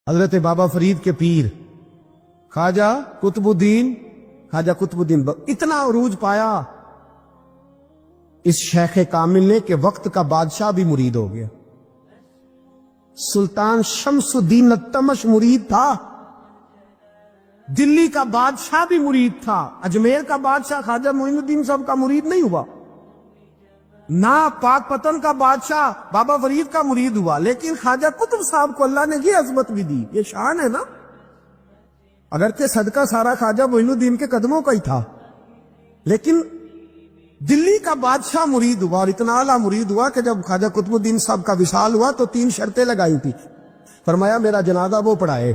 حضرت بابا فرید کے پیر خواجہ قطب الدین اتنا عروج پایا اس شیخ کامل نے کہ وقت کا بادشاہ بھی مرید ہو گیا. سلطان شمس الدین التمش مرید تھا، دلی کا بادشاہ بھی مرید تھا، اجمیر کا بادشاہ خواجہ معین الدین صاحب کا مرید نہیں ہوا، نہ پاک پتن کا بادشاہ بابا فرید کا مرید ہوا، لیکن خواجہ قطب صاحب کو اللہ نے یہ عظمت بھی دی. یہ شان ہے نا، اگرچہ صدقہ سارا خواجہ معین الدین کے قدموں کا ہی تھا، لیکن دلی کا بادشاہ مرید ہوا، اور اتنا اعلیٰ مرید ہوا کہ جب خواجہ قطب الدین صاحب کا وصال ہوا تو 3 شرطیں لگائی تھی. فرمایا میرا جنازہ وہ پڑھائے،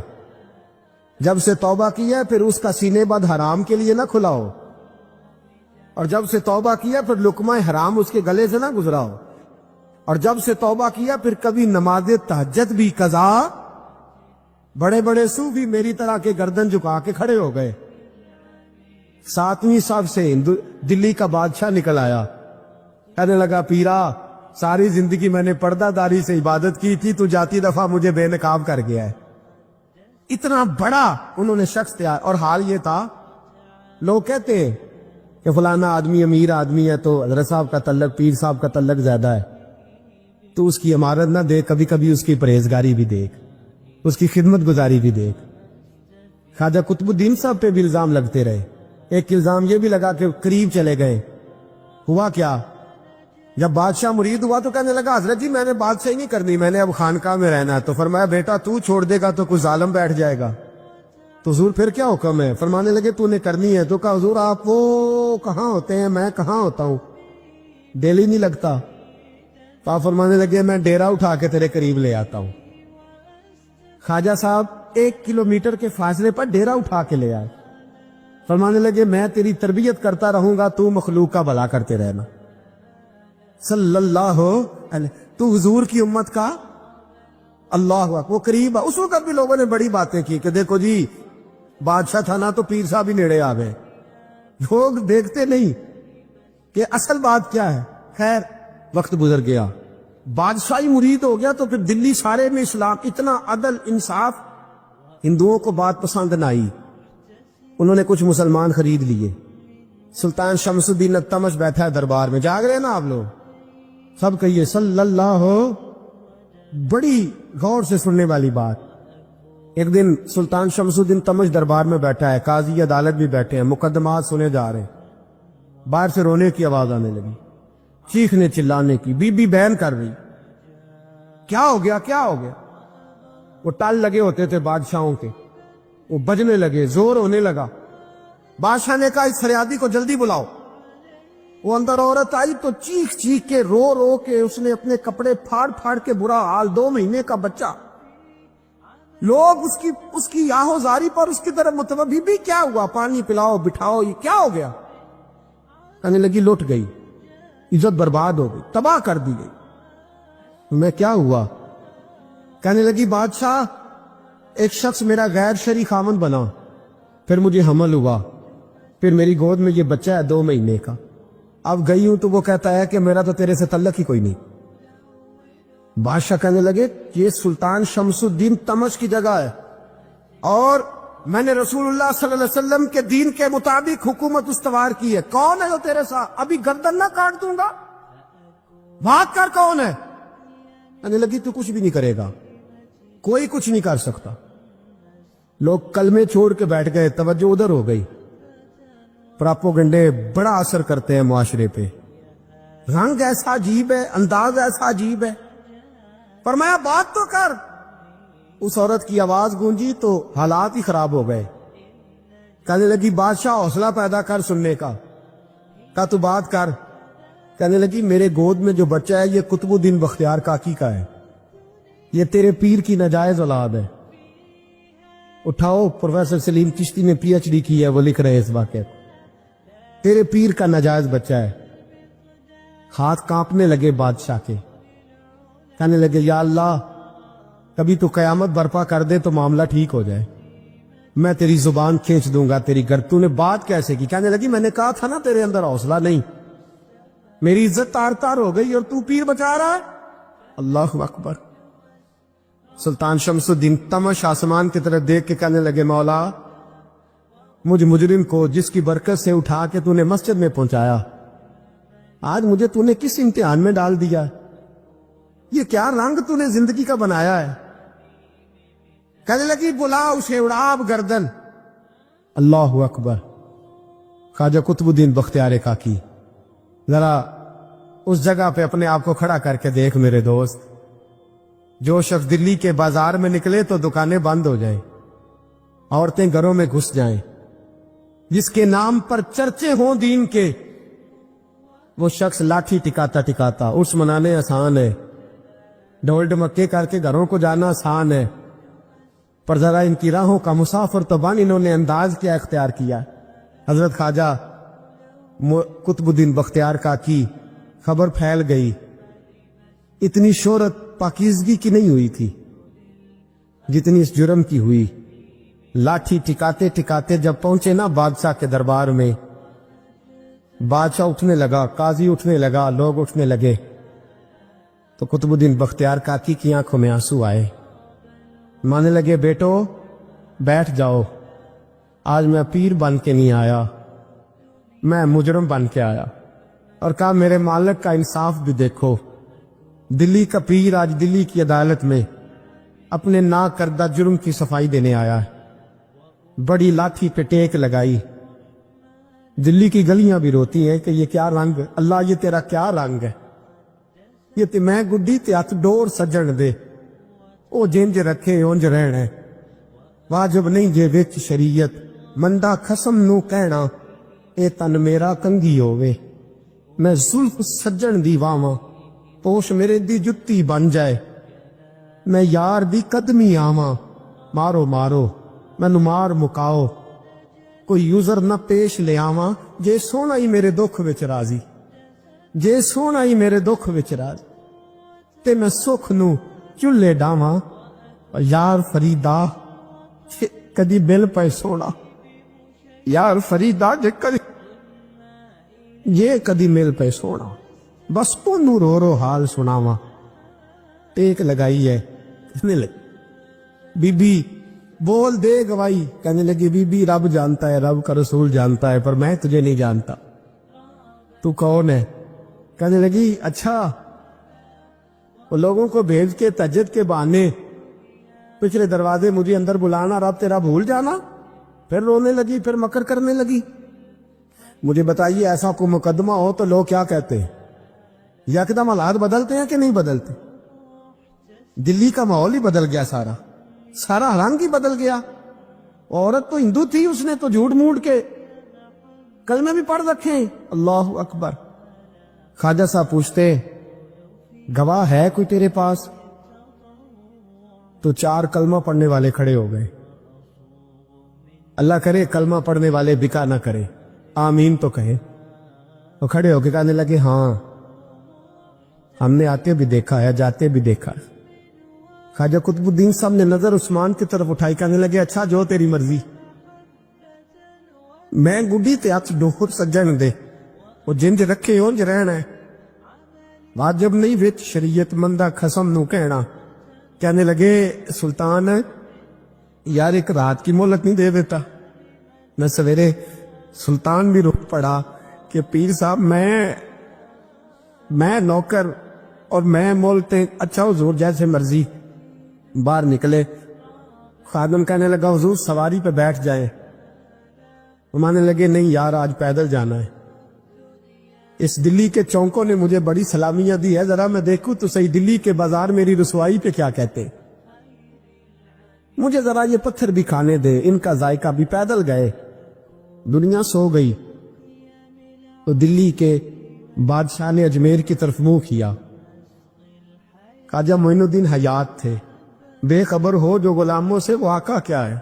جب سے توبہ کیا پھر اس کا سینے بد حرام کے لیے نہ کھلاؤ، اور جب سے توبہ کیا پھر لقمہ حرام اس کے گلے سے نہ گزراؤ، اور جب سے توبہ کیا پھر کبھی نماز تہجد بھی قضا. بڑے بڑے صوفی میری طرح کے گردن جھکا کے کھڑے ہو گئے. 7ویں صف سے دلی کا بادشاہ نکل آیا، کہنے لگا پیرا ساری زندگی میں نے پردہ داری سے عبادت کی تھی، تو جاتی دفعہ مجھے بے نقاب کر گیا ہے. اتنا بڑا انہوں نے شخص تیار. اور حال یہ تھا، لوگ کہتے ہیں کہ فلانا آدمی امیر آدمی ہے تو حضرت صاحب کا تعلق پیر صاحب کا تعلق زیادہ ہے، تو اس کی امارت نہ دیکھ، کبھی کبھی اس کی پرہیزگاری بھی دیکھ، اس کی خدمت گزاری بھی دیکھ. خواجہ قطب الدین صاحب پہ بھی الزام لگتے رہے. ایک الزام یہ بھی لگا کہ قریب چلے گئے. ہوا کیا، جب بادشاہ مرید ہوا تو کہنے لگا حضرت جی میں نے بادشاہی نہیں کرنی، میں نے اب خانقاہ میں رہنا ہے. تو فرمایا بیٹا تو چھوڑ دے گا تو کوئی ظالم بیٹھ جائے گا. تو حضور پھر کیا حکم ہے؟ فرمانے لگے تو نے کرنی ہے. تو کہا حضور آپ وہ کہاں ہوتے ہیں، میں کہاں ہوتا ہوں، ڈیلی نہیں لگتا. تو آپ فرمانے لگے میں ڈیرا اٹھا کے تیرے قریب لے آتا ہوں. خواجہ صاحب 1 کلومیٹر کے فاصلے پر ڈیرا اٹھا کے لے آئے. فرمانے لگے میں تیری تربیت کرتا رہوں گا، تو مخلوق کا بھلا کرتے رہنا. صلی اللہ علیہ، تو حضور کی امت کا اللہ اکبر، وہ قریب. اس وقت بھی لوگوں نے بڑی باتیں کی کہ دیکھو جی بادشاہ تھا نا تو پیر صاحب ہی نیڑے آ گئے. لوگ دیکھتے نہیں کہ اصل بات کیا ہے. خیر وقت گزر گیا، بادشاہی مرید ہو گیا، تو پھر دلی سارے میں اسلام، اتنا عدل انصاف. ہندوؤں کو بات پسند نہ آئی، انہوں نے کچھ مسلمان خرید لیے. سلطان شمس الدین التمش بیٹھا ہے دربار میں، جاگ رہے نا آپ لوگ سب، کہیے صلی اللہ ہو. بڑی غور سے سننے والی بات. ایک دن سلطان شمس الدین تمش دربار میں بیٹھا ہے، قاضی عدالت بھی بیٹھے ہیں، مقدمات سنے جا رہے ہیں. باہر سے رونے کی آواز آنے لگی، چیخنے چلانے کی. بی بی بہن کر رہی کیا ہو گیا کیا ہو گیا. وہ ٹال لگے ہوتے تھے بادشاہوں کے، وہ بجنے لگے، زور ہونے لگا. بادشاہ نے کہا اس فریادی کو جلدی بلاؤ. وہ اندر عورت آئی تو چیخ چیخ کے رو رو کے اس نے اپنے کپڑے پھاڑ پھاڑ کے برا حال، 2 مہینے کا بچہ. لوگ اس کی آہو زاری پر اس کی طرف متوجہ. بی بی کیا ہوا، پانی پلاؤ بٹھاؤ، یہ کیا ہو گیا. کہنے لگی لٹ گئی، عزت برباد ہو گئی، تباہ کر دی گئی. میں کیا ہوا؟ کہنے لگی بادشاہ ایک شخص میرا غیر شرعی خامند بنا، پھر مجھے حمل ہوا، پھر میری گود میں یہ بچہ ہے 2 مہینے کا. اب گئی ہوں تو وہ کہتا ہے کہ میرا تو تیرے سے تعلق ہی کوئی نہیں. بادشاہ کہنے لگے یہ سلطان شمس الدین تمش کی جگہ ہے، اور میں نے رسول اللہ صلی اللہ علیہ وسلم کے دین کے مطابق حکومت استوار کی ہے. کون ہے جو تیرے ساتھ؟ ابھی گردن نہ کاٹ دوں گا، بات کر کون ہے. کہنے لگی تو کچھ بھی نہیں کرے گا، کوئی کچھ نہیں کر سکتا. لوگ کلمے چھوڑ کے بیٹھ گئے، توجہ ادھر ہو گئی. پراپوگنڈے بڑا اثر کرتے ہیں معاشرے پہ. رنگ ایسا عجیب ہے، انداز ایسا عجیب ہے. فرمایا بات تو کر. اس عورت کی آواز گونجی تو حالات ہی خراب ہو گئے. کہنے لگی بادشاہ حوصلہ پیدا کر سننے کا. کہا تو بات کر. کہنے لگی میرے گود میں جو بچہ ہے یہ قطب الدین بختیار کاکی کا ہے، یہ تیرے پیر کی ناجائز اولاد ہے. اٹھاؤ، پروفیسر سلیم چشتی نے PhD کی ہے، وہ لکھ رہے اس واقعے کو. تیرے پیر کا ناجائز بچہ ہے. ہاتھ کانپنے لگے بادشاہ کے. کہنے لگے یا اللہ کبھی تو قیامت برپا کر دے تو معاملہ ٹھیک ہو جائے، میں تیری زبان کھینچ دوں گا تیری گرد. تو نے بات کیسے کی؟ کہنے لگی میں نے کہا تھا نا تیرے اندر حوصلہ نہیں، میری عزت تار تار ہو گئی اور تو پیر بچا رہا ہے. اللہ اکبر. سلطان شمس الدین تمش آسمان کی طرف دیکھ کے کہنے لگے مولا مجھ مجرم کو جس کی برکت سے اٹھا کے تو نے مسجد میں پہنچایا آج مجھے تو نے کس امتحان میں ڈال دیا یہ کیا رنگ تو نے زندگی کا بنایا ہے کہنے لگی بلا اسے اڑاب گردن اللہ اکبر خواجہ قطب الدین بختیار کاکی ذرا اس جگہ پہ اپنے آپ کو کھڑا کر کے دیکھ میرے دوست جو شخص دلی کے بازار میں نکلے تو دکانیں بند ہو جائیں عورتیں گھروں میں گھس جائیں جس کے نام پر چرچے ہوں دین کے وہ شخص لاٹھی ٹکاتا ٹکاتا عرس منانے آسان ہے ڈھول ڈمکے کر کے گھروں کو جانا آسان ہے پر ذرا ان کی راہوں کا مسافر طبعاً انہوں نے انداز کیا اختیار کیا حضرت خواجہ قطب الدین بختیار کاکی خبر پھیل گئی اتنی شہرت پاکیزگی کی نہیں ہوئی تھی جتنی اس جرم کی ہوئی لاٹھی ٹکاتے ٹکاتے جب پہنچے نا بادشاہ کے دربار میں بادشاہ اٹھنے لگا قاضی اٹھنے لگا لوگ اٹھنے لگے تو قطب الدین بختیار کاکی کی آنکھوں میں آنسو آئے مانے لگے بیٹو بیٹھ جاؤ آج میں پیر بن کے نہیں آیا میں مجرم بن کے آیا اور کہا میرے مالک کا انصاف بھی دیکھو دلی کا پیر آج دلی کی عدالت میں اپنے نا کردہ جرم کی صفائی دینے آیا ہے بڑی لاٹھی پہ ٹیک لگائی دلی کی گلیاں بھی روتی ہیں کہ یہ کیا رنگ اللہ یہ تیرا کیا رنگ ہے یہ تے میں گڈی تے ہاتھ ڈور سجن دے او جنج رکھے اونج رہنا واجب نہیں جے وچ شریعت مندا خسم نو کہنا اے تن میرا کنگھی ہووے میں زلف سجن دی واواں پوش میرے دی جتی بن جائے میں یار دی قدمی آواں مارو مارو مینوں مار مکاؤ کوئی یوزر نہ پیش لے آواں جے سونا ہی میرے دکھ وچ راضی جے سونا ہی میرے دکھ وچ راضی تے میں سکھ نو چلے ڈاواں یار فریدا کدی بل پے سونا یار فریدا جے کدی مل پے سونا بس پونو رو رو حال سناواں ٹیک لگائی ہے کہنے لگی بی بی بول دے گواہی کہنے لگی بی بی رب جانتا ہے رب کا رسول جانتا ہے پر میں تجھے نہیں جانتا تو کون ہے کہنے لگی اچھا وہ لوگوں کو بھیج کے تہجد کے بہانے پچھلے دروازے مجھے اندر بلانا رب تیرا بھول جانا پھر رونے لگی پھر مکر کرنے لگی مجھے بتائیے ایسا کوئی مقدمہ ہو تو لوگ کیا کہتے ہیں یکدم حالات بدلتے ہیں کہ نہیں بدلتے دلی کا ماحول ہی بدل گیا سارا رنگ ہی بدل گیا عورت تو ہندو تھی اس نے تو جھوٹ موٹ کے کلمے بھی پڑھ رکھے اللہ اکبر خواجہ صاحب پوچھتے گواہ ہے کوئی تیرے پاس تو 4 کلمہ پڑھنے والے کھڑے ہو گئے اللہ کرے کلمہ پڑھنے والے بکا نہ کرے آمین تو کہے وہ کھڑے ہو کے کہنے لگے ہاں ہم نے آتے بھی دیکھا ہے جاتے بھی دیکھا ہے خواجہ قطب الدین صاحب نے نظر عثمان کی طرف اٹھائی کہنے لگے اچھا جو تیری مرضی میں گڈی تے ہاتھ ڈور سجن دے وہ جنج رکھے اونج رہنا ہے واجب نہیں وچ شریعت مندہ خسم نو کہنا کہنے لگے سلطان یار ایک رات کی مہلت نہیں دے دیتا میں سویرے سلطان بھی رک پڑا کہ پیر صاحب میں نوکر اور میں مولتے اچھا حضور جیسے مرضی باہر نکلے خادم کہنے لگا حضور سواری پہ بیٹھ جائے وہ مانے لگے نہیں یار آج پیدل جانا ہے اس دلی کے چونکوں نے مجھے بڑی سلامیاں دی ہے ذرا میں دیکھوں تو صحیح دلی کے بازار میری رسوائی پہ کیا کہتے مجھے ذرا یہ پتھر بھی کھانے دے ان کا ذائقہ بھی پیدل گئے دنیا سو گئی تو دلی کے بادشاہ نے اجمیر کی طرف منہ کیا خواجہ معین الدین حیات تھے بے خبر ہو جو غلاموں سے وہ آقا کیا ہے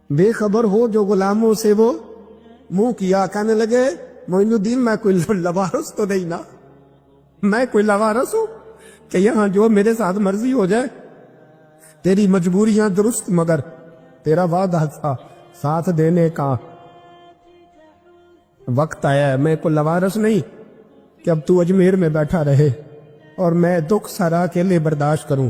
بے خبر ہو جو غلاموں سے وہ منہ کیا کہنے لگے معین الدین میں کوئی لوارس تو نہیں نا میں کوئی لوارس ہوں کہ یہاں جو میرے ساتھ مرضی ہو جائے تیری مجبوریاں درست مگر تیرا وعدہ تھا ساتھ دینے کا وقت آیا ہے میں کوئی لوارس نہیں کہ اب تو اجمیر میں بیٹھا رہے اور میں دکھ سارا اکیلے برداشت کروں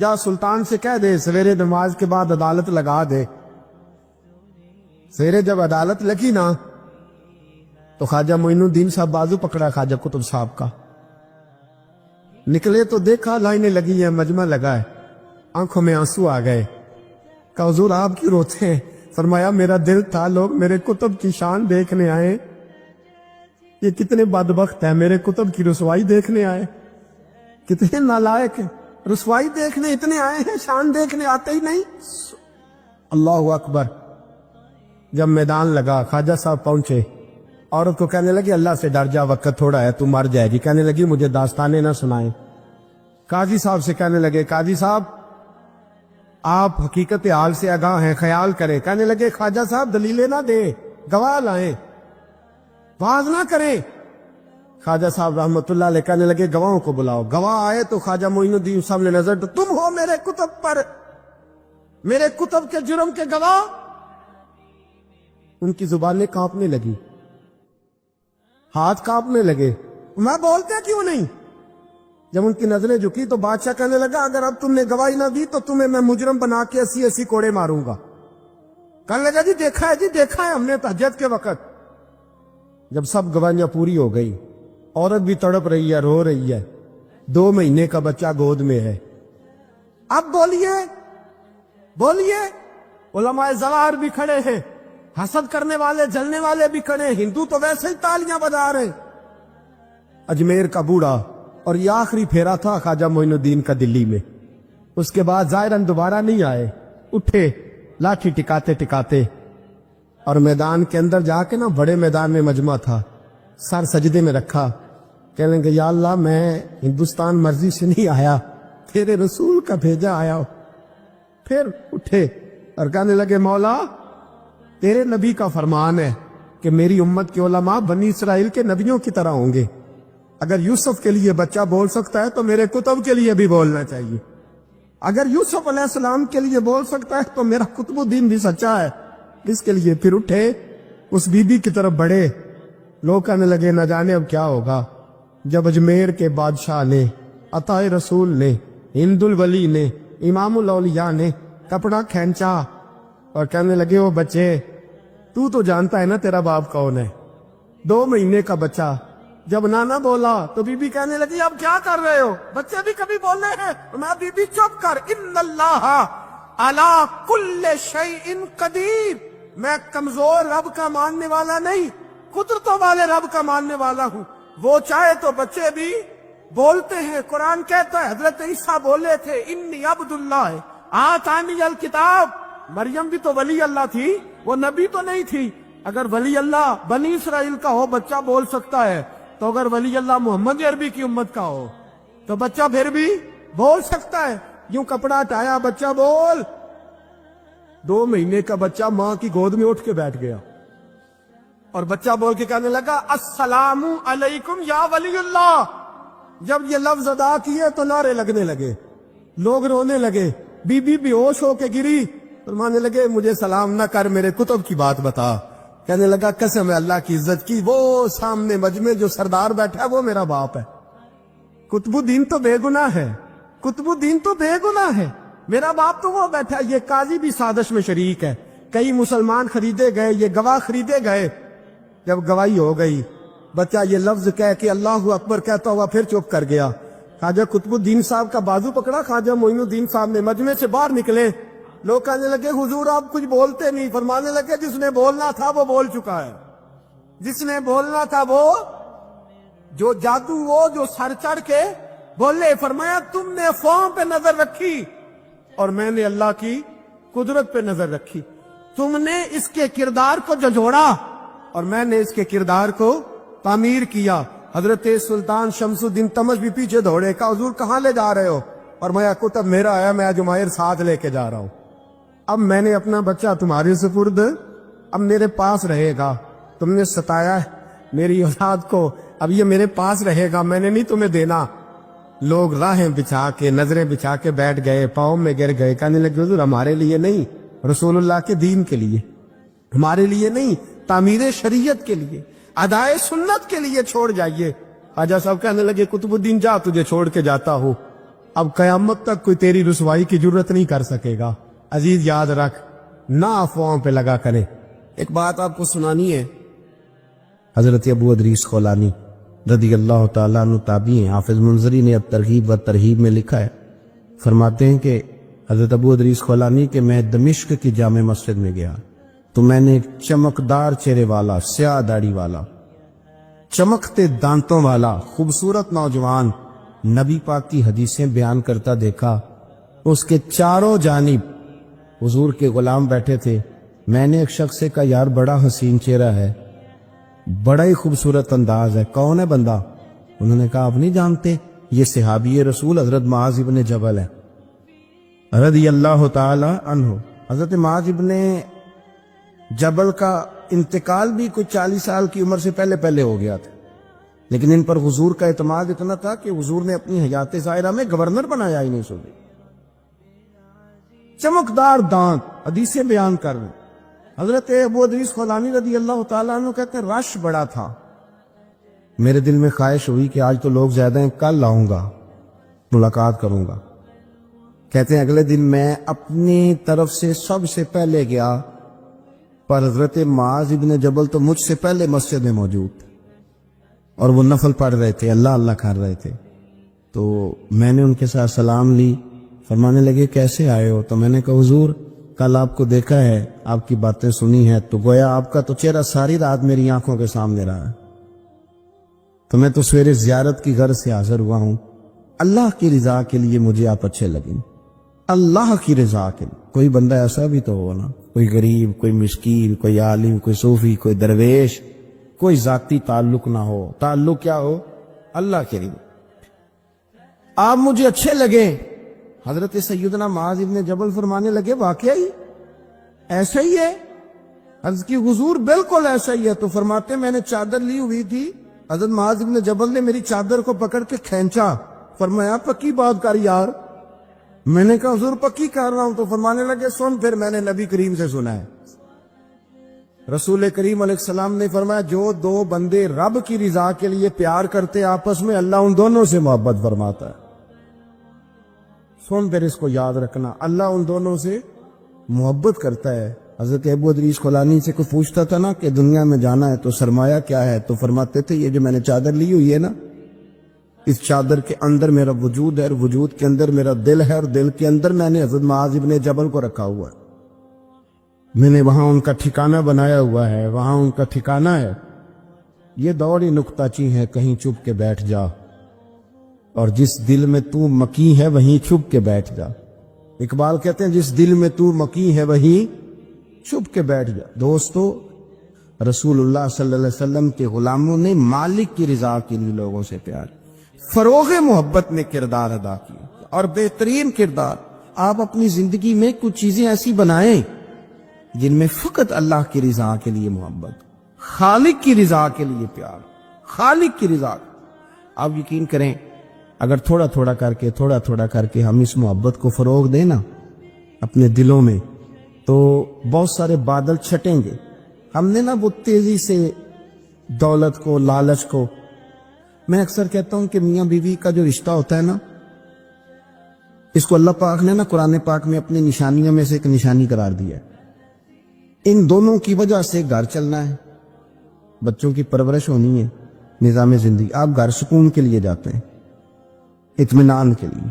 جا سلطان سے کہہ دے سویرے نماز کے بعد عدالت لگا دے. سویرے جب عدالت لگی نا تو خواجہ معین الدین صاحب بازو پکڑا خواجہ قطب صاحب کا. نکلے تو دیکھا لائنیں لگی ہیں, مجمع لگا ہے, آنکھوں میں آنسو آ گئے. کہا حضور آپ کیوں روتے ہیں؟ فرمایا میرا دل تھا لوگ میرے کتب کی شان دیکھنے آئے, یہ کتنے بدبخت ہیں, میرے کتب کی رسوائی دیکھنے آئے. کتنے نالائق ہیں, رسوائی دیکھنے اتنے آئے ہیں, شان دیکھنے آتے ہی نہیں. اللہ اکبر. جب میدان لگا خواجہ صاحب پہنچے, عورت کو کہنے لگی اللہ سے ڈر جا, وقت تھوڑا ہے, تو مر جائے گی. کہنے لگی مجھے داستانیں نہ سنائیں. قاضی صاحب سے کہنے لگے قاضی صاحب آپ حقیقت حال سے آگاہ ہیں, خیال کریں. کہنے لگے خواجہ صاحب دلیلیں نہ دے, گواہ لائیں, باز نہ کریں. خواجہ صاحب رحمت اللہ علیہ کہنے لگے گواہوں کو بلاؤ. گواہ آئے تو خواجہ معین الدین صاحب نے نظر تو تم ہو میرے کتب پر, میرے کتب کے جرم کے گواہ. ان کی زبانیں کانپنے لگی, ہاتھ کانپنے لگے. میں بولتے کیوں نہیں؟ جب ان کی نظریں جھکی تو بادشاہ کہنے لگا اگر اب تم نے گواہی نہ دی تو تمہیں میں مجرم بنا کے 80 کوڑے ماروں گا. کہنے لگا جی دیکھا ہے ہم نے تہجد کے وقت. جب سب گواہیاں پوری ہو گئی, عورت بھی تڑپ رہی ہے, رو رہی ہے, 2 مہینے کا بچہ گود میں ہے. اب بولیے. علماء زوار بھی کھڑے ہیں, حسد کرنے والے جلنے والے بھی کھڑے ہیں, ہندو تو ویسے ہی تالیاں بجا رہے ہیں. اجمیر کا بوڑھا, اور یہ آخری پھیرا تھا خواجہ معین الدین کا دلی میں. اس کے بعد ظاہراً دوبارہ نہیں آئے. اٹھے لاٹھی ٹکاتے ٹکاتے اور میدان کے اندر جا کے نا, بڑے میدان میں مجمع تھا, سر سجدے میں رکھا. کہنے لگے یا اللہ میں ہندوستان مرضی سے نہیں آیا, تیرے رسول کا بھیجا آیا ہوں. پھر اٹھے اور کہنے لگے مولا تیرے نبی کا فرمان ہے کہ میری امت کے علماء بنی اسرائیل کے نبیوں کی طرح ہوں گے. اگر یوسف کے لیے بچہ بول سکتا ہے تو میرے کتب کے لیے بھی بولنا چاہیے. اگر یوسف علیہ السلام کے لیے بول سکتا ہے تو میرا قطب الدین بھی سچا ہے. اس کے لیے پھر اٹھے, اس بی بی کی طرف بڑھے. لوگ کہنے لگے نہ جانے اب کیا ہوگا. جب اجمیر کے بادشاہ نے, عطا رسول نے, ہند الولی نے, امام الاولیاء نے کپڑا کھینچا اور کہنے لگے وہ بچے تو جانتا ہے نا تیرا باپ کون ہے, 2 مہینے کا بچہ. جب نانا بولا تو بی بی کہنے لگی اب کیا کر رہے ہو, بچے بھی کبھی بولنے ہیں. میں بی بی چپ کر, ان اللہ علی کل شیء قدیر. میں کمزور رب کا ماننے والا نہیں, قدرتوں والے رب کا ماننے والا ہوں. وہ چاہے تو بچے بھی بولتے ہیں. قرآن کہتا ہے حضرت عیسیٰ بولے تھے انی عبداللہ آتانی الکتاب. مریم بھی تو ولی اللہ تھی, وہ نبی تو نہیں تھی. اگر ولی اللہ بنی اسرائیل کا ہو بچہ بول سکتا ہے, تو اگر ولی اللہ محمد عربی کی امت کا ہو تو بچہ پھر بھی بول سکتا ہے. یوں کپڑا ہٹایا, بچہ بول. 2 مہینے کا بچہ ماں کی گود میں اٹھ کے بیٹھ گیا اور بچہ بول کے کہنے لگا السلام علیکم یا ولی اللہ. جب یہ لفظ ادا کیے تو نعرے لگنے لگے, لوگ رونے لگے. بی بی بے ہوش ہو کے گری, فرمانے لگے مجھے سلام نہ کر, میرے کتب کی بات بتا. کہنے لگا قسم ہے اللہ کی عزت کی, وہ سامنے مجمع جو سردار بیٹھا ہے وہ میرا باپ ہے. قطب الدین تو بے گناہ ہے, قطب الدین تو بے گناہ ہے, میرا باپ تو وہ بیٹھا ہے. یہ قاضی بھی سازش میں شریک ہے. کئی مسلمان خریدے گئے, یہ گواہ خریدے گئے. جب گواہی ہو گئی, بچہ یہ لفظ کہہ کہ اللہ اکبر کہتا ہوا پھر چپ کر گیا. خواجہ قطب الدین صاحب کا بازو پکڑا, خواجہ معین الدین صاحب نے مجمع سے باہر نکلے. لوگ کہنے لگے حضور آپ کچھ بولتے نہیں. فرمانے لگے جس نے بولنا تھا وہ بول چکا ہے, جس نے بولنا تھا وہ, جو جادو وہ جو سر چڑھ کے بولے. فرمایا تم نے فارم پہ نظر رکھی اور میں نے اللہ کی قدرت پہ نظر رکھی. تم نے اس کے کردار کو جھنجھوڑا اور میں نے اس کے کردار کو تعمیر کیا. حضرت سلطان شمس الدین تمش بھی پیچھے دوڑے. کہا حضور کہاں لے جا رہے ہو؟ اور میں کتب میرا آیا, میں جماہر ساتھ لے کے جا رہا ہوں. اب میں نے اپنا بچہ تمہارے سپرد, اب میرے پاس رہے گا. تم نے ستایا ہے میری اولاد کو, اب یہ میرے پاس رہے گا, میں نے نہیں تمہیں دینا. لوگ راہیں بچھا کے, نظریں بچھا کے بیٹھ گئے, پاؤں میں گر گئے. کہنے لگے حضور ہمارے لیے نہیں, رسول اللہ کے دین کے لیے, ہمارے لیے نہیں, تعمیر شریعت کے لیے, ادائے سنت کے لیے چھوڑ جائیے. خواجہ صاحب کہنے لگے قطب الدین جا, تجھے چھوڑ کے جاتا ہوں. اب قیامت تک کوئی تیری رسوائی کی ضرورت نہیں کر سکے گا. عزیز یاد رکھ, نہ افواہوں پہ لگا کرے. ایک بات آپ کو سنانی ہے. حضرت ابو ادریس خولانی رضی اللہ تعالیٰ عنہ تابعی ہیں. حافظ منذری نے اب ترغیب و ترہیب میں لکھا ہے, فرماتے ہیں کہ حضرت ابو ادریس خولانی کہ میں دمشق کی جامع مسجد میں گیا تو میں نے ایک چمکدار چہرے والا, سیاہ داڑھی والا, چمکتے دانتوں والا خوبصورت نوجوان نبی پاک کی حدیثیں بیان کرتا دیکھا. اس کے چاروں جانب حضور کے غلام بیٹھے تھے. میں نے ایک شخص سے کہا یار بڑا حسین چہرہ ہے, بڑا ہی خوبصورت انداز ہے, کون ہے بندہ؟ انہوں نے کہا آپ نہیں جانتے, یہ صحابی رسول حضرت معاذ ابن جبل ہے رضی اللہ تعالی عنہ. حضرت معاذ ابن جبل کا انتقال بھی کوئی 40 سال کی عمر سے پہلے ہو گیا تھا, لیکن ان پر حضور کا اعتماد اتنا تھا کہ حضور نے اپنی حیات ظاہرہ میں گورنر بنایا ہی نہیں سوچے. چمکدار دانت, حدیثیں بیان کر رہے. حضرت ابو ادریس خولانی رضی اللہ تعالیٰ عنہ کہتے ہیں رش بڑا تھا. میرے دل میں خواہش ہوئی کہ آج تو لوگ زیادہ ہیں, کل آؤں گا ملاقات کروں گا. کہتے ہیں اگلے دن میں اپنی طرف سے سب سے پہلے گیا, پر حضرت معاذ ابن جبل تو مجھ سے پہلے مسجد میں موجود تھے اور وہ نفل پڑھ رہے تھے, اللہ اللہ کر رہے تھے. تو میں نے ان کے ساتھ سلام لی. فرمانے لگے کیسے آئے ہو؟ تو میں نے کہا حضور کل آپ کو دیکھا ہے, آپ کی باتیں سنی ہیں, تو گویا آپ کا تو چہرہ ساری رات میری آنکھوں کے سامنے رہا ہے, تو میں تو سویرے زیارت کی غرض سے حاضر ہوا ہوں. اللہ کی رضا کے لیے مجھے آپ اچھے لگیں, اللہ کی رضا کے لیے. کوئی بندہ ایسا بھی تو ہو نا, کوئی غریب, کوئی مسکین, کوئی عالم, کوئی صوفی, کوئی درویش, کوئی ذاتی تعلق نہ ہو. تعلق کیا ہو؟ اللہ کے لیے. آپ مجھے اچھے لگے. حضرت سیدنا معاذ ابن جبل فرمانے لگے واقعی ایسا ہی ہے؟ حضرت کی حضور بالکل ایسا ہی ہے. تو فرماتے میں نے چادر لی ہوئی تھی, حضرت معاذ ابن جبل نے میری چادر کو پکڑ کے کھینچا. فرمایا پکی بات کر یار. میں نے کہا حضور پکی کر رہا ہوں. تو فرمانے لگے سن, پھر میں نے نبی کریم سے سنا ہے, رسول کریم علیہ السلام نے فرمایا جو دو بندے رب کی رضا کے لیے پیار کرتے آپس میں, اللہ ان دونوں سے محبت فرماتا ہے. سن پھر اس کو یاد رکھنا, اللہ ان دونوں سے محبت کرتا ہے. حضرت ابو ادریس خولانی سے کوئی پوچھتا تھا نا کہ دنیا میں جانا ہے تو سرمایہ کیا ہے, تو فرماتے تھے یہ جو میں نے چادر لی ہوئی ہے نا, اس چادر کے اندر میرا وجود ہے, اور وجود کے اندر میرا دل ہے, اور دل کے اندر میں نے حضرت معاذ ابن جبل کو رکھا ہوا ہے. میں نے وہاں ان کا ٹھکانہ بنایا ہوا ہے, وہاں ان کا ٹھکانہ ہے. یہ دوڑی نکتہ چی ہے, کہیں چھپ کے بیٹھ جا, اور جس دل میں تو مکی ہے وہیں چھپ کے بیٹھ جا. اقبال کہتے ہیں جس دل میں تو مکی ہے وہیں چھپ کے بیٹھ جا. دوستو, رسول اللہ صلی اللہ علیہ وسلم کے غلاموں نے مالک کی رضا کے لیے لوگوں سے پیار, فروغ محبت میں کردار ادا کیا, اور بہترین کردار. آپ اپنی زندگی میں کچھ چیزیں ایسی بنائیں جن میں فقط اللہ کی رضا کے لیے محبت, خالق کی رضا کے لیے پیار, خالق کی رضا. آپ یقین کریں اگر تھوڑا تھوڑا کر کے ہم اس محبت کو فروغ دیں نا اپنے دلوں میں, تو بہت سارے بادل چھٹیں گے. ہم نے نا وہ تیزی سے دولت کو, لالچ کو, میں اکثر کہتا ہوں کہ میاں بیوی کا جو رشتہ ہوتا ہے نا, اس کو اللہ پاک نے نا قرآن پاک میں اپنی نشانیوں میں سے ایک نشانی قرار دیا ہے. ان دونوں کی وجہ سے گھر چلنا ہے, بچوں کی پرورش ہونی ہے, نظام زندگی. آپ گھر سکون کے لیے جاتے ہیں, اطمینان کے لیے.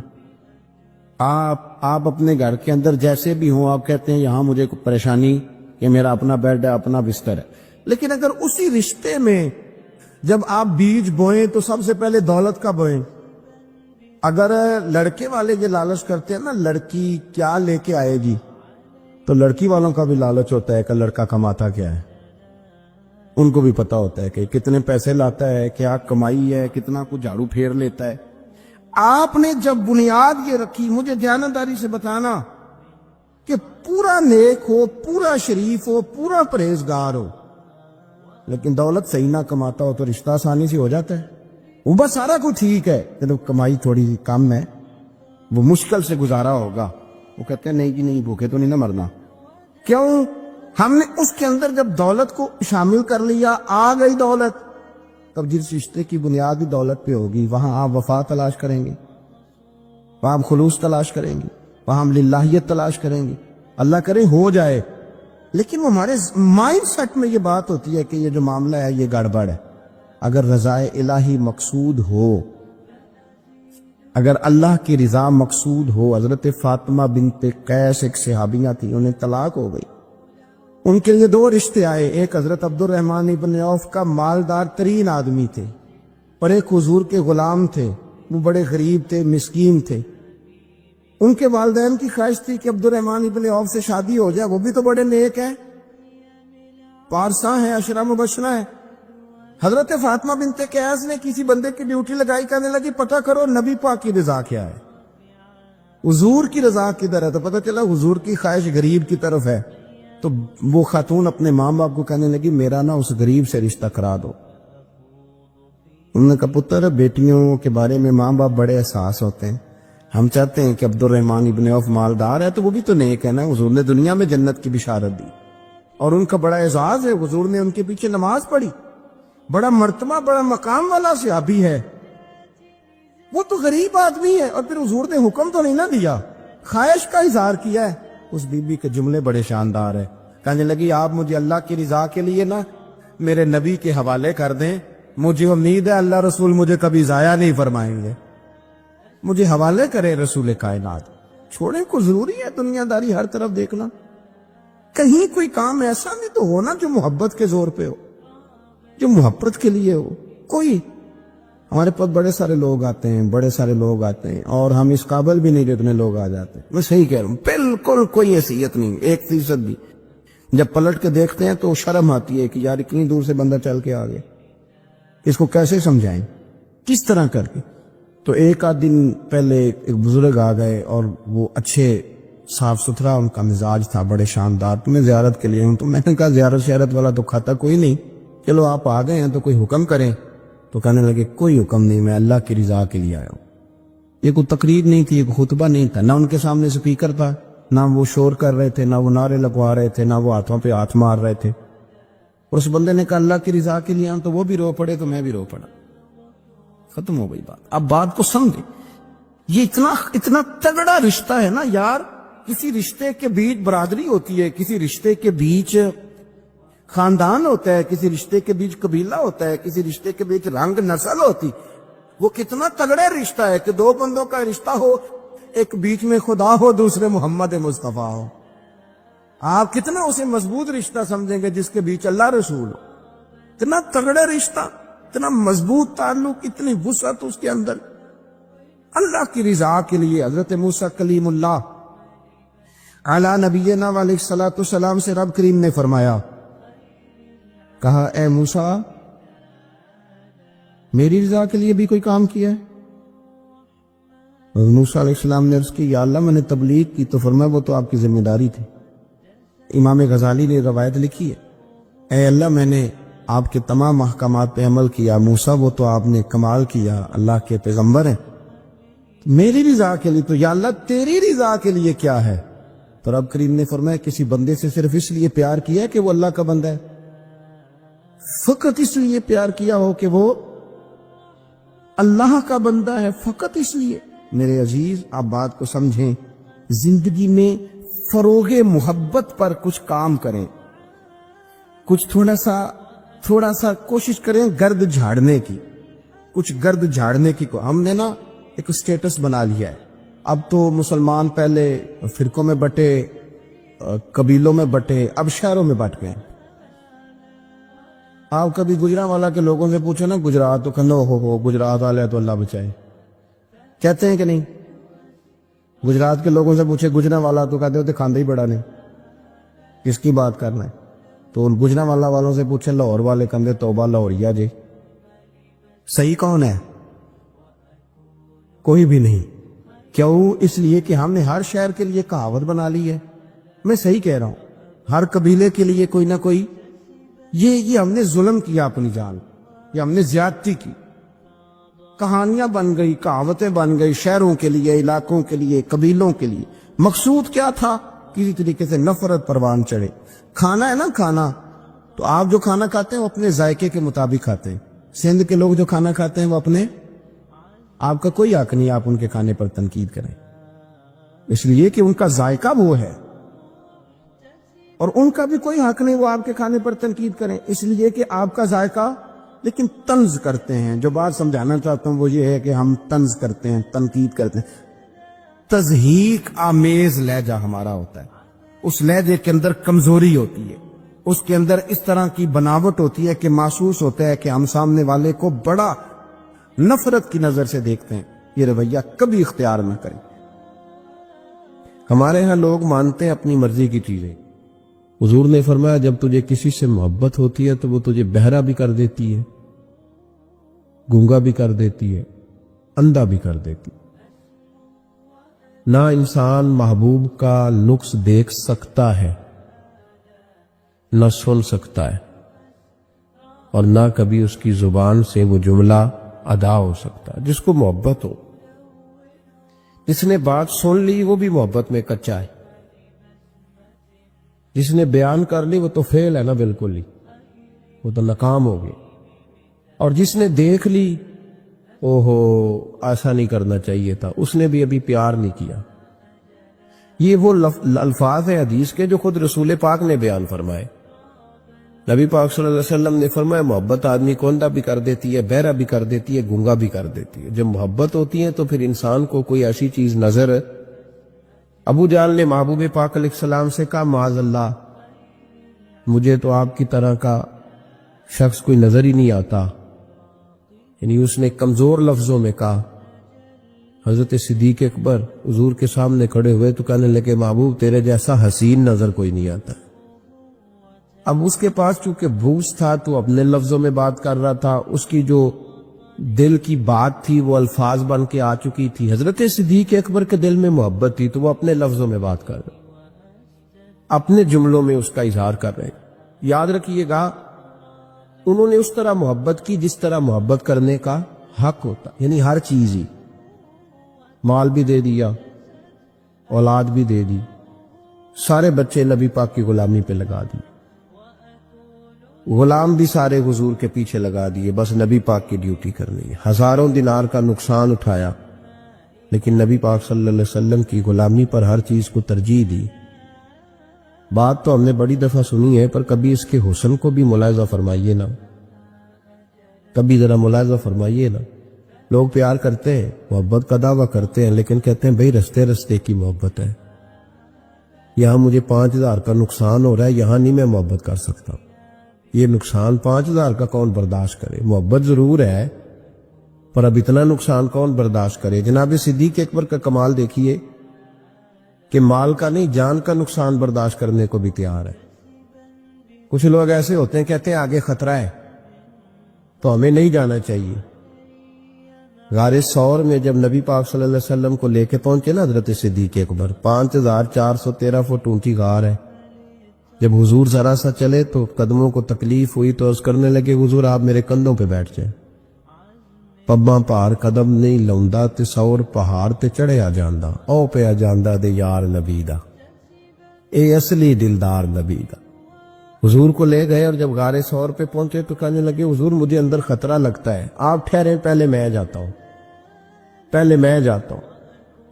آپ اپنے گھر کے اندر جیسے بھی ہوں, آپ کہتے ہیں یہاں مجھے کوئی پریشانی کہ میرا اپنا بیڈ ہے, اپنا بستر ہے. لیکن اگر اسی رشتے میں جب آپ بیج بوئیں تو سب سے پہلے دولت کا بوئیں. اگر لڑکے والے یہ لالچ کرتے ہیں نا لڑکی کیا لے کے آئے گی, تو لڑکی والوں کا بھی لالچ ہوتا ہے کہ لڑکا کماتا کیا ہے. ان کو بھی پتا ہوتا ہے کہ کتنے پیسے لاتا ہے, کیا کمائی ہے, کتنا کچھ جھاڑو پھیر لیتا ہے. آپ نے جب بنیاد یہ رکھی, مجھے دیانتداری سے بتانا کہ پورا نیک ہو, پورا شریف ہو, پورا پرہیزگار ہو, لیکن دولت صحیح نہ کماتا ہو تو رشتہ آسانی سے ہو جاتا ہے. وہ بس سارا کچھ ٹھیک ہے, جب کمائی تھوڑی کم ہے, وہ مشکل سے گزارا ہوگا, وہ کہتے ہیں نہیں جی نہیں, بھوکے تو نہیں نہ مرنا. کیوں؟ ہم نے اس کے اندر جب دولت کو شامل کر لیا, آ گئی دولت, تب جس رشتے کی بنیاد بھی دولت پہ ہوگی وہاں آپ وفا تلاش کریں گے. وہاں ہم خلوص تلاش کریں گے، وہاں ہم للہیت تلاش کریں گے، اللہ کرے ہو جائے۔ لیکن وہ ہمارے مائنڈ سیٹ میں یہ بات ہوتی ہے کہ یہ جو معاملہ ہے یہ گڑبڑ ہے۔ اگر رضائے الہی مقصود ہو، اگر اللہ کی رضا مقصود ہو، حضرت فاطمہ بنت قیس ایک صحابیہ تھی، انہیں طلاق ہو گئی، ان کے لیے دو رشتے آئے، ایک حضرت عبد الرحمن ابن عوف کا مالدار ترین آدمی تھے، اور ایک حضور کے غلام تھے، وہ بڑے غریب تھے، مسکین تھے۔ ان کے والدین کی خواہش تھی کہ عبد الرحمن ابن عوف سے شادی ہو جائے، وہ بھی تو بڑے نیک ہیں، پارساں ہیں، عشرہ مبشرہ ہیں۔ حضرت فاطمہ بنت قیس نے کسی بندے کی ڈیوٹی لگائی، کہنے لگی پتہ کرو نبی پاک کی رضا کیا ہے، حضور کی رضا کدھر ہے؟ تو پتہ چلا حضور کی خواہش غریب کی طرف ہے۔ تو وہ خاتون اپنے ماں باپ کو کہنے لگی میرا نا اس غریب سے رشتہ کرا دو۔ انہوں نے کہا پتر، بیٹیوں کے بارے میں ماں باپ بڑے احساس ہوتے ہیں، ہم چاہتے ہیں کہ عبد الرحمن ابن عوف مالدار ہے تو وہ بھی تو نیک ہے نا، حضور نے دنیا میں جنت کی بشارت دی اور ان کا بڑا اعزاز ہے، حضور نے ان کے پیچھے نماز پڑھی، بڑا مرتبہ بڑا مقام والا صحابی ہے، وہ تو غریب آدمی ہے۔ اور پھر حضور نے حکم تو نہیں نہ دیا، خواہش کا اظہار کیا ہے۔ اس بی بی کے جملے بڑے شاندار ہیں، کہنے لگی آپ مجھے اللہ کی رضا کے لیے نا میرے نبی کے حوالے کر دیں، مجھے امید ہے اللہ رسول مجھے کبھی ضائع نہیں فرمائیں گے، مجھے حوالے کرے رسول کائنات۔ چھوڑیں کو ضروری ہے دنیا داری ہر طرف دیکھنا، کہیں کوئی کام ایسا نہیں تو ہونا جو محبت کے زور پہ ہو، جو محبت کے لیے ہو۔ کوئی ہمارے پاس بڑے سارے لوگ آتے ہیں، بڑے سارے لوگ آتے ہیں، اور ہم اس قابل بھی نہیں جتنے لوگ آ جاتے ہیں۔ میں صحیح کہہ رہا ہوں، بالکل کوئی حیثیت نہیں، 1% بھی۔ جب پلٹ کے دیکھتے ہیں تو شرم آتی ہے کہ یار اتنی دور سے بندہ چل کے آ گیا، اس کو کیسے سمجھائیں، کس طرح کر کے۔ تو ایک آدھ دن پہلے ایک بزرگ آ گئے اور وہ اچھے صاف ستھرا ان کا مزاج تھا، بڑے شاندار، تو میں زیارت کے لیے ہوں۔ تو میں نے کہا زیارت شیارت والا تو کھاتا کوئی نہیں، چلو آپ آ گئے ہیں تو کوئی حکم کریں۔ تو کہنے لگے کوئی حکم نہیں، میں اللہ کی رضا کے لیے آیا ہوں۔ یہ کوئی تقریر نہیں تھی، ایک خطبہ نہیں تھا، نہ ان کے سامنے سپیکر تھا، نہ وہ شور کر رہے تھے، نہ وہ نعرے لگوا رہے تھے، نہ وہ ہاتھوں پہ ہاتھ مار رہے تھے۔ اور اس بندے نے کہا اللہ کی رضا کے لیے آؤں، تو وہ بھی رو پڑے تو میں بھی رو پڑا، ختم ہو گئی بات۔ اب بات کو سمجھیں، یہ اتنا تگڑا رشتہ ہے نا یار۔ کسی رشتے کے بیچ برادری ہوتی ہے، کسی رشتے کے بیچ خاندان ہوتا ہے، کسی رشتے کے بیچ قبیلہ ہوتا ہے، کسی رشتے کے بیچ رنگ نسل ہوتی۔ وہ کتنا تگڑا رشتہ ہے کہ دو بندوں کا رشتہ ہو، ایک بیچ میں خدا ہو، دوسرے محمد مصطفیٰ ہو۔ آپ کتنا اسے مضبوط رشتہ سمجھیں گے جس کے بیچ اللہ رسول ہو۔ اتنا تگڑا رشتہ، اتنا مضبوط تعلق، اتنی وسعت اس کے اندر۔ اللہ کی رضا کے لیے حضرت موسیٰ کلیم اللہ علی نبینا علیہ الصلوۃ والسلام سے رب کریم نے فرمایا، کہا اے موسیٰ میری رضا کے لیے بھی کوئی کام کیا ہے؟ موسیٰ علیہ السلام نے عرض کی یا اللہ میں نے تبلیغ کی، تو فرمایا وہ تو آپ کی ذمہ داری تھی۔ امام غزالی نے روایت لکھی ہے، اے اللہ میں نے آپ کے تمام احکامات پہ عمل کیا، موسیٰ وہ تو آپ نے کمال کیا، اللہ کے پیغمبر ہیں، میری رضا کے لیے تو یا اللہ تیری رضا کے لیے کیا ہے؟ تو رب کریم نے فرمایا کسی بندے سے صرف اس لیے پیار کیا ہے کہ وہ اللہ کا بندہ ہے، فقط اس لیے پیار کیا ہو کہ وہ اللہ کا بندہ ہے، فقط اس لیے۔ میرے عزیز آپ بات کو سمجھیں، زندگی میں فروغ محبت پر کچھ کام کریں، کچھ تھوڑا سا کوشش کریں گرد جھاڑنے کی، کچھ گرد جھاڑنے کی۔ ہم نے نا ایک سٹیٹس بنا لیا ہے، اب تو مسلمان پہلے فرقوں میں بٹے، قبیلوں میں بٹے، اب شہروں میں بٹ گئے۔ آپ کبھی گجرانوالہ کے لوگوں سے پوچھو نا گجرات، تو کہنا ہو گجرات والے تو اللہ بچائے، کہتے ہیں کہ نہیں؟ گجرات کے لوگوں سے پوچھے گجرانوالہ تو کہتے ہوتے کھاندے ہی بڑا نہیں، کس کی بات کرنا ہے؟ تو گجرانوالہ والوں سے پوچھیں لاہور والے کندے توبہ لاہوریا جی، صحیح کون ہے؟ کوئی بھی نہیں۔ کیوں؟ اس لیے کہ ہم نے ہر شہر کے لیے کہاوت بنا لی ہے۔ میں صحیح کہہ رہا ہوں، ہر قبیلے کے لیے کوئی نہ کوئی، یہ ہم نے ظلم کیا اپنی جان، یہ ہم نے زیادتی کی، کہانیاں بن گئی، کہاوتیں بن گئی، شہروں کے لیے، علاقوں کے لیے، قبیلوں کے لیے۔ مقصود کیا تھا؟ کسی طریقے سے نفرت پروان چڑھے۔ کھانا ہے نا، کھانا تو آپ جو کھانا کھاتے ہیں وہ اپنے ذائقے کے مطابق کھاتے ہیں، سندھ کے لوگ جو کھانا کھاتے ہیں وہ اپنے آپ کا کوئی حق نہیں آپ ان کے کھانے پر تنقید کریں، اس لیے کہ ان کا ذائقہ وہ ہے، اور ان کا بھی کوئی حق نہیں وہ آپ کے کھانے پر تنقید کریں اس لیے کہ آپ کا ذائقہ، لیکن طنز کرتے ہیں۔ جو بات سمجھانا چاہتا ہوں وہ یہ ہے کہ ہم طنز کرتے ہیں، تنقید کرتے ہیں۔ تضحیک آمیز لہجہ ہمارا ہوتا ہے، اس لہجے کے اندر کمزوری ہوتی ہے، اس کے اندر اس طرح کی بناوٹ ہوتی ہے کہ محسوس ہوتا ہے کہ ہم سامنے والے کو بڑا نفرت کی نظر سے دیکھتے ہیں۔ یہ رویہ کبھی اختیار نہ کریں۔ ہمارے ہاں لوگ مانتے ہیں اپنی مرضی کی چیزیں۔ حضور نے فرمایا جب تجھے کسی سے محبت ہوتی ہے تو وہ تجھے بہرا بھی کر دیتی ہے، گونگا بھی کر دیتی ہے، اندھا بھی کر دیتی ہے۔ نہ انسان محبوب کا نقص دیکھ سکتا ہے، نہ سن سکتا ہے، اور نہ کبھی اس کی زبان سے وہ جملہ ادا ہو سکتا ہے۔ جس کو محبت ہو، جس نے بات سن لی وہ بھی محبت میں کچا ہے، جس نے بیان کر لی وہ تو فیل ہے نا، بالکل ہی وہ تو ناکام ہو گئی، اور جس نے دیکھ لی اوہو ایسا نہیں کرنا چاہیے تھا، اس نے بھی ابھی پیار نہیں کیا۔ یہ وہ الفاظ ہیں حدیث کے جو خود رسول پاک نے بیان فرمائے۔ نبی پاک صلی اللہ علیہ وسلم نے فرمایا محبت آدمی کو اندھا بھی کر دیتی ہے، بہرا بھی کر دیتی ہے، گونگا بھی کر دیتی ہے۔ جب محبت ہوتی ہے تو پھر انسان کو کوئی ایسی چیز نظر، ابو جہل نے محبوب پاک علیہ السلام سے کہا معاذ اللہ مجھے تو آپ کی طرح کا شخص کوئی نظر ہی نہیں آتا، یعنی اس نے کمزور لفظوں میں کہا۔ حضرت صدیق اکبر حضور کے سامنے کھڑے ہوئے تو کہنے لگے محبوب تیرے جیسا حسین نظر کوئی نہیں آتا۔ اب اس کے پاس چونکہ بوجھ تھا تو اپنے لفظوں میں بات کر رہا تھا، اس کی جو دل کی بات تھی وہ الفاظ بن کے آ چکی تھی۔ حضرت صدیق اکبر کے دل میں محبت تھی تو وہ اپنے لفظوں میں بات کر رہے، اپنے جملوں میں اس کا اظہار کر رہے۔ یاد رکھیے گا انہوں نے اس طرح محبت کی جس طرح محبت کرنے کا حق ہوتا، یعنی ہر چیز ہی، مال بھی دے دیا، اولاد بھی دے دی، سارے بچے نبی پاک کی غلامی پہ لگا دی، غلام بھی سارے حضور کے پیچھے لگا دیے، بس نبی پاک کی ڈیوٹی کرنی ہے۔ ہزاروں دینار کا نقصان اٹھایا لیکن نبی پاک صلی اللہ علیہ وسلم کی غلامی پر ہر چیز کو ترجیح دی۔ بات تو ہم نے بڑی دفعہ سنی ہے پر کبھی اس کے حسن کو بھی ملاحظہ فرمائیے نا، کبھی ذرا ملاحظہ فرمائیے نا۔ لوگ پیار کرتے ہیں، محبت کا دعویٰ کرتے ہیں، لیکن کہتے ہیں بھئی رستے رستے کی محبت ہے، یہاں مجھے 5000 کا نقصان ہو رہا ہے، یہاں نہیں میں محبت کر سکتا۔ یہ نقصان 5000 کا کون برداشت کرے؟ محبت ضرور ہے پر اب اتنا نقصان کون برداشت کرے؟ جناب صدیق اکبر کا کمال دیکھیے کہ مال کا نہیں جان کا نقصان برداشت کرنے کو بھی تیار ہے۔ کچھ لوگ ایسے ہوتے ہیں کہتے ہیں آگے خطرہ ہے تو ہمیں نہیں جانا چاہیے۔ غار ثور میں جب نبی پاک صلی اللہ علیہ وسلم کو لے کے پہنچے نا حضرت صدیق اکبر، 5413 فٹ اونچی غار ہے، جب حضور ذرا سا چلے تو قدموں کو تکلیف ہوئی تو عرض کرنے لگے حضور آپ میرے کندھوں پہ بیٹھ جائیں، پباں پار قدم نہیں لاؤندا تے سور پہاڑ تے چڑھیا جاندا، او پیا جاندا دے یار نبی دا، اے اصلی دلدار نبی دا۔ حضور کو لے گئے اور جب غار ثور پہ پہنچے تو کہنے لگے حضور مجھے اندر خطرہ لگتا ہے، آپ ٹھہریں پہلے میں جاتا ہوں، پہلے میں جاتا ہوں۔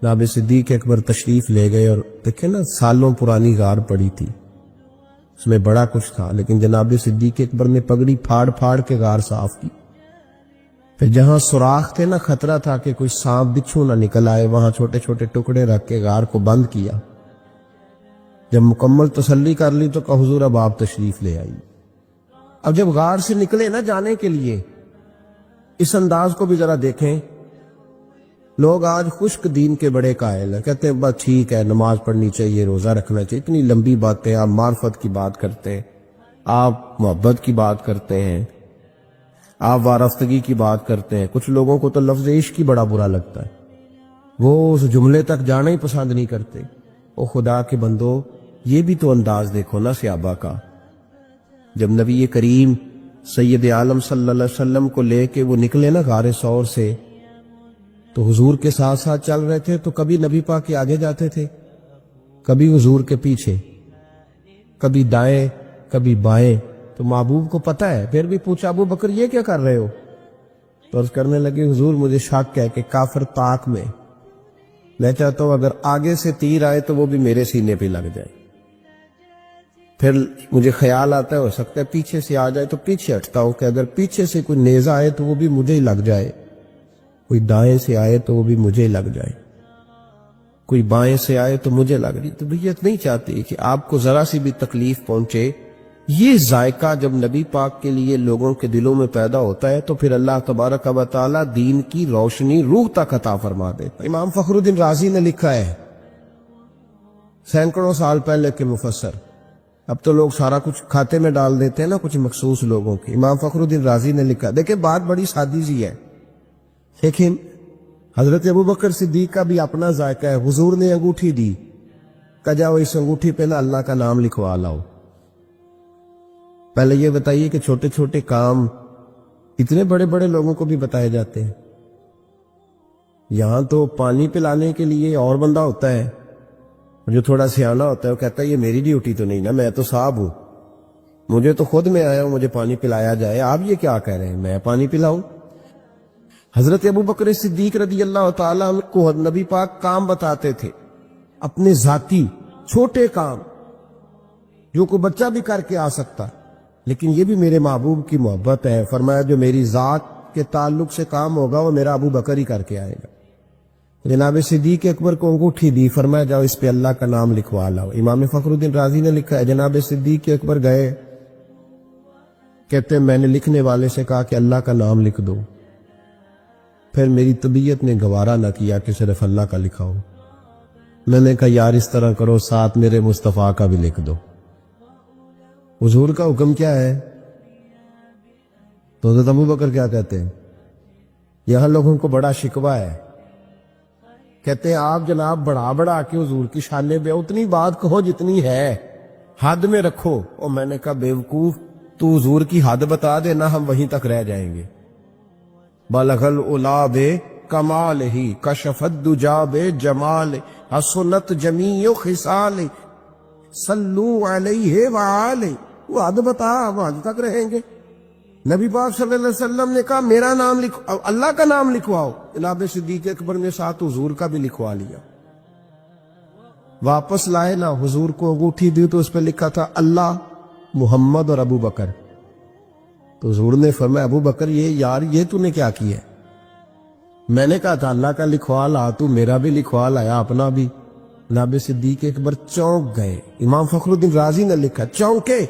جناب صدیق اکبر تشریف لے گئے اور دیکھیں نا سالوں پرانی غار پڑی تھی، اس میں بڑا کچھ تھا، لیکن جناب صدیق اکبر نے پگڑی پھاڑ پھاڑ کے غار صاف کی۔ پھر جہاں سوراخ تھے نا، خطرہ تھا کہ کوئی سانپ بچھو نہ نکل آئے، وہاں چھوٹے چھوٹے ٹکڑے رکھ کے غار کو بند کیا۔ جب مکمل تسلی کر لی تو کہا حضور اب آپ تشریف لے آئی۔ اب جب غار سے نکلے نا جانے کے لیے، اس انداز کو بھی ذرا دیکھیں۔ لوگ آج خشک دین کے بڑے قائل ہیں، کہتے ہیں بس ٹھیک ہے نماز پڑھنی چاہیے، روزہ رکھنا چاہیے، اتنی لمبی باتیں، آپ معرفت کی بات کرتے ہیں، آپ محبت کی بات کرتے ہیں، آپ وارفتگی کی بات کرتے ہیں۔ کچھ لوگوں کو تو لفظ عشق ہی بڑا برا لگتا ہے، وہ اس جملے تک جانا ہی پسند نہیں کرتے۔ او خدا کے بندو یہ بھی تو انداز دیکھو نا صحابہ کا، جب نبی کریم سید عالم صلی اللہ علیہ وسلم کو لے کے وہ نکلے نا غار ثور سے تو حضور کے ساتھ ساتھ چل رہے تھے، تو کبھی نبی پاک کے آگے جاتے تھے، کبھی حضور کے پیچھے، کبھی دائیں کبھی بائیں۔ تو محبوب کو پتہ ہے، پھر بھی پوچھا ابو بکر یہ کیا کر رہے ہو؟ تو عرض کرنے لگے حضور مجھے شک ہے کہ کافر طاق میں چاہتا ہوں اگر آگے سے تیر آئے تو وہ بھی میرے سینے پہ لگ جائے. پھر مجھے خیال آتا ہے ہو سکتا ہے پیچھے سے آ جائے تو پیچھے ہٹتا ہوں کہ اگر پیچھے سے کوئی نیزہ آئے تو وہ بھی مجھے ہی لگ جائے, کوئی دائیں سے آئے تو وہ بھی مجھے ہی لگ جائے, کوئی بائیں سے آئے تو مجھے لگ رہی. طبیعت نہیں چاہتی کہ آپ کو ذرا سی بھی تکلیف پہنچے. یہ ذائقہ جب نبی پاک کے لیے لوگوں کے دلوں میں پیدا ہوتا ہے تو پھر اللہ تبارک و تعالی دین کی روشنی روح تک عطا فرما دیتا. امام فخر الدین رازی نے لکھا ہے, سینکڑوں سال پہلے کے مفسر, اب تو لوگ سارا کچھ کھاتے میں ڈال دیتے ہیں نا کچھ مخصوص لوگوں کی. امام فخر الدین رازی نے لکھا, دیکھیں بات بڑی سادی سی ہے لیکن حضرت ابوبکر صدیق کا بھی اپنا ذائقہ ہے. حضور نے انگوٹھی دی, کہا جاؤ اس انگوٹھی پہ نا اللہ کا نام لکھوا لاؤ. پہلے یہ بتائیے کہ چھوٹے چھوٹے کام اتنے بڑے بڑے لوگوں کو بھی بتائے جاتے ہیں. یہاں تو پانی پلانے کے لیے اور بندہ ہوتا ہے جو تھوڑا سیانا ہوتا ہے, وہ کہتا ہے یہ میری ڈیوٹی تو نہیں نا, میں تو صاحب ہوں, مجھے تو خود میں آیا ہوں مجھے پانی پلایا جائے, آپ یہ کیا کہہ رہے ہیں میں پانی پلاؤں. حضرت ابوبکر صدیق رضی اللہ تعالیٰ عنہ کو نبی پاک کام بتاتے تھے, اپنے ذاتی چھوٹے کام جو کوئی بچہ بھی کر کے آ سکتا, لیکن یہ بھی میرے محبوب کی محبت ہے. فرمایا جو میری ذات کے تعلق سے کام ہوگا وہ میرا ابو بکر ہی کر کے آئے گا. جناب صدیق اکبر کو انگوٹھی دی, فرمایا جاؤ اس پہ اللہ کا نام لکھوا لاؤ. امام فخر الدین رازی نے لکھا ہے جناب صدیق اکبر گئے, کہتے ہیں میں نے لکھنے والے سے کہا کہ اللہ کا نام لکھ دو. پھر میری طبیعت نے گوارا نہ کیا کہ صرف اللہ کا لکھاؤ. میں نے کہا یار اس طرح کرو ساتھ میرے مصطفیٰ کا بھی لکھ دو. حضور کا حکم کیا ہے تو حضرت ابوبکر کیا کہتے ہیں, یہاں لوگوں کو بڑا شکوہ ہے, کہتے ہیں آپ جناب بڑھا کے حضور کی شانے پہ اتنی بات کہو جتنی ہے, حد میں رکھو. اور میں نے کہا بیوقوف تو حضور کی حد بتا دے نا, ہم وہیں تک رہ جائیں گے. بلغ العلا بے کمال ہی کشف الدجا بے جمال حسنت جمیع خصال صلو علیہ وآلہ. وہ حد بتا, ہم حد تک رہیں گے. نبی پاک صلی اللہ علیہ وسلم نے کہا میرا نام لکھو, اللہ کا نام لکھواؤ. جناب صدیق اکبر نے ساتھ حضور کا بھی لکھوا لیا. واپس لائے نا, حضور کو انگوٹھی دی تو اس پہ لکھا تھا اللہ, محمد اور ابو بکر. تو حضور نے فرمایا ابو بکر یہ تو نے کیا کیا ہے؟ میں نے کہا تھا اللہ کا لکھوا لا, تو میرا بھی لکھوا لایا اپنا بھی. جناب صدیق اکبر چونک گئے. امام فخر الدین رازی نے لکھا چونکے,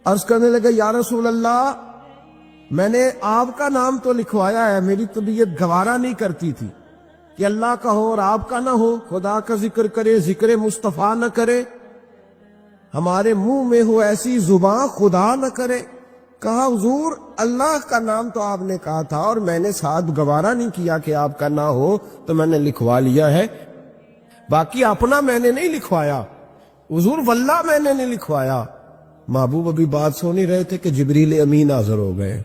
عرض کرنے لگا یا رسول اللہ میں نے آپ کا نام تو لکھوایا ہے, میری طبیعت گوارا نہیں کرتی تھی کہ اللہ کا ہو اور آپ کا نہ ہو, خدا کا ذکر کرے ذکر مصطفیٰ نہ کرے, ہمارے منہ میں ہو ایسی زبان خدا نہ کرے. کہا حضور اللہ کا نام تو آپ نے کہا تھا اور میں نے ساتھ گوارا نہیں کیا کہ آپ کا نہ ہو, تو میں نے لکھوا لیا ہے, باقی اپنا میں نے نہیں لکھوایا. حضور واللہ میں نے نہیں لکھوایا. محبوب ابھی بات سو نہیں رہے تھے کہ جبریل امین حاضر ہو گئے.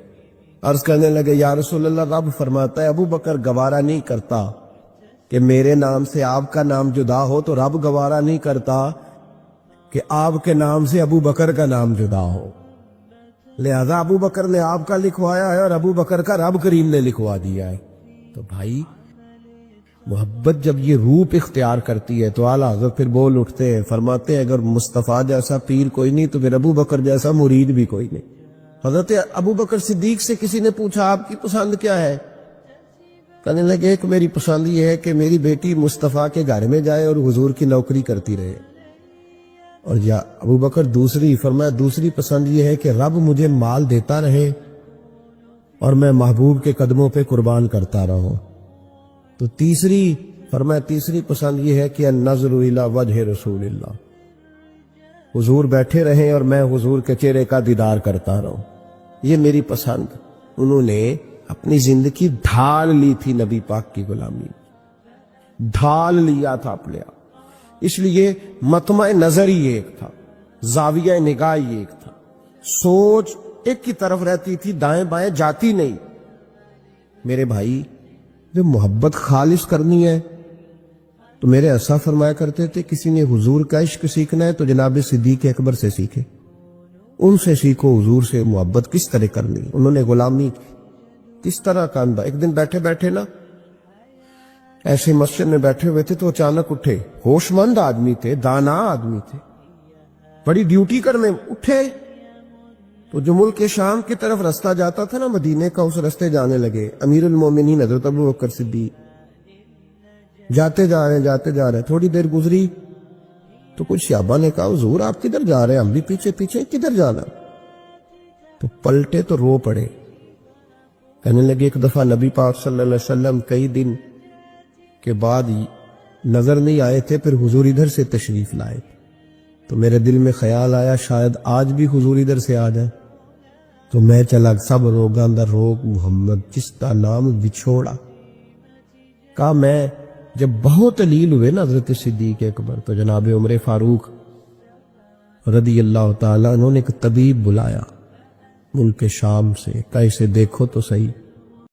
عرض کرنے لگے یا رسول اللہ, رب فرماتا ہے ابو بکر گوارا نہیں کرتا کہ میرے نام سے آپ کا نام جدا ہو, تو رب گوارا نہیں کرتا کہ آپ کے نام سے ابو بکر کا نام جدا ہو. لہذا ابو بکر نے آپ کا لکھوایا ہے اور ابو بکر کا رب کریم نے لکھوا دیا ہے. تو بھائی محبت جب یہ روپ اختیار کرتی ہے تو اعلیٰ حضرت پھر بول اٹھتے ہیں, فرماتے ہیں اگر مصطفیٰ جیسا پیر کوئی نہیں تو پھر ابو بکر جیسا مرید بھی کوئی نہیں. حضرت ابو بکر صدیق سے کسی نے پوچھا آپ کی پسند کیا ہے؟ کہنے لگے کہ میری پسند یہ ہے کہ میری بیٹی مصطفیٰ کے گھر میں جائے اور حضور کی نوکری کرتی رہے. اور یا ابو بکر دوسری, فرمایا دوسری پسند یہ ہے کہ رب مجھے مال دیتا رہے اور میں محبوب کے قدموں پہ قربان کرتا رہوں. تو تیسری, فرمایا تیسری پسند یہ ہے کہ النظر الی وجہ رسول اللہ, حضور بیٹھے رہیں اور میں حضور کے چہرے کا دیدار کرتا رہوں, یہ میری پسند. انہوں نے اپنی زندگی ڈھال لی تھی نبی پاک کی غلامی, ڈھال لیا تھا اپنے آپ. اس لیے مطمع نظر ہی ایک تھا, زاویہ نگاہ ہی ایک تھا, سوچ ایک کی طرف رہتی تھی, دائیں بائیں جاتی نہیں. میرے بھائی جو محبت خالص کرنی ہے تو میرے ایسا فرمایا کرتے تھے کسی نے حضور کا عشق سیکھنا ہے تو جناب صدیق اکبر سے سیکھے, ان سے سیکھو حضور سے محبت کس طرح کرنی. انہوں نے غلامی کی, کس طرح کا اندھا. ایک دن بیٹھے بیٹھے نا ایسے مسجد میں بیٹھے ہوئے تھے تو اچانک اٹھے. ہوش مند آدمی تھے, دانا آدمی تھے, بڑی ڈیوٹی کرنے اٹھے. تو جو ملک شام کی طرف راستہ جاتا تھا نا مدینے کا, اس رستے جانے لگے. امیر المومنین حضرت ابو بکر صدیق جاتے جا رہے. تھوڑی دیر گزری تو کچھ صحابہ نے کہا حضور آپ کدھر جا رہے ہیں؟ ہم بھی پیچھے پیچھے, کدھر جانا؟ تو پلٹے تو رو پڑے. کہنے لگے ایک دفعہ نبی پاک صلی اللہ علیہ وسلم کئی دن کے بعد نظر نہیں آئے تھے, پھر حضور ادھر سے تشریف لائے, تو میرے دل میں خیال آیا شاید آج بھی حضور ادھر سے آ جائیں. تو میں چلا سب روگاں دا روگ محمد جس کا نام بچھوڑا. کہا میں جب بہت علیل ہوئے نا حضرت صدیق اکبر, تو جناب عمر فاروق رضی اللہ تعالیٰ انہوں نے ایک طبیب بلایا ملک شام سے, کہ اسے دیکھو تو صحیح.